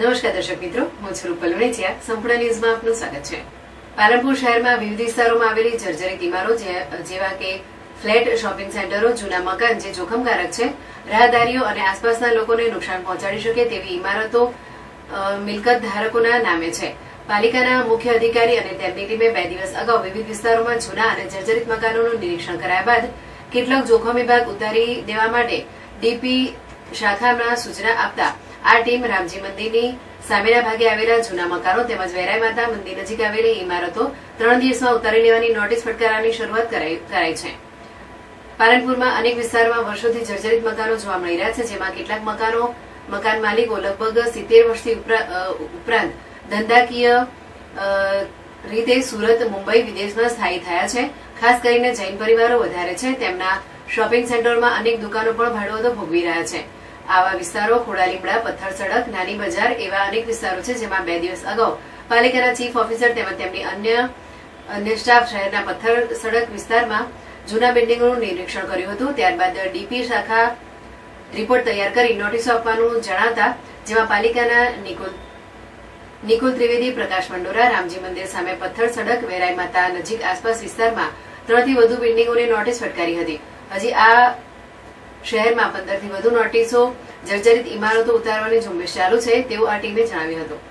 નમસ્કાર દર્શક મિત્રો, હું છું રૂપલ વણેચિયા. સંપૂર્ણ ન્યૂઝમાં આપનું સ્વાગત છે. પાલનપુર શહેરમાં વિવિધ વિસ્તારોમાં આવેલી જર્જરિત ઇમારતો જેવા કે ફ્લેટ, શોપિંગ સેન્ટરો, જૂના મકાન જે જોખમકારક છે, રાહદારીઓ અને આસપાસના લોકોને નુકસાન પહોંચાડી શકે તેવી ઇમારતો મિલકત ધારકોના નામે છે. પાલિકાના મુખ્ય અધિકારી અને તેમની ટીમે 2 દિવસ અગાઉ વિવિધ વિસ્તારોમાં જૂના અને જર્જરિત મકાનોનું નિરીક્ષણ કરાયા બાદ કેટલાક જોખમી ભાગ ઉતારી દેવા માટે ડીપી શાખામાં સૂચના આપતા આ ટીમ રામજી મંદિરની સામેના ભાગે આવેલા જૂના મકાનો તેમજ વેરાઈ માતા મંદિર નજીક આવેલી ઇમારતો 3 દિવસમાં ઉતારી લેવાની નોટિસ ફટકારવાની શરૂઆત કરાઈ છે. પાલનપુરમાં અનેક વિસ્તારોમાં વર્ષોથી જર્જરિત મકાનો જોવા મળી રહ્યા છે, જેમાં કેટલાક મકાન માલિકો લગભગ 70 વર્ષથી ઉપરાંત ધંધાકીય રીતે સુરત, મુંબઈ, વિદેશમાં સ્થાયી થયા છે. ખાસ કરીને જૈન પરિવારો વધારે છે. તેમના શોપિંગ સેન્ટરોમાં અનેક દુકાનો પણ ભાડુઆતો ભોગવી રહ્યા છે. આવા વિસ્તારો ખોડાલીમડા, પથ્થર સડક, નાની બજાર એવા અનેક વિસ્તારો છે, જેમાં 2 દિવસ અગાઉ પાલિકાના ચીફ ઓફિસર તેમજ તેમની અન્ય સ્ટાફ શહેરના પથ્થર સડક વિસ્તારમાં જૂના બિલ્ડિંગોનું નિરીક્ષણ કર્યું હતું. ત્યારબાદ ડીપી શાખા રિપોર્ટ તૈયાર કરી નોટિસો આપવાનું જણાવતા જેમાં પાલિકાના નિકુલ ત્રિવેદી, પ્રકાશ મંડોરા, રામજી મંદિર સામે પથ્થર સડક, વેરાઈ માતા નજીક આસપાસ વિસ્તારમાં 3 થી વધુ બિલ્ડિંગોને નોટિસ ફટકારી હતી. હજી આ શહેરમાં 15 થી વધુ નોટિસો જર્જરિત ઇમારતો ઉતારવાની ઝુંબેશ ચાલુ છે તેવું આ ટીમે જણાવ્યું હતું.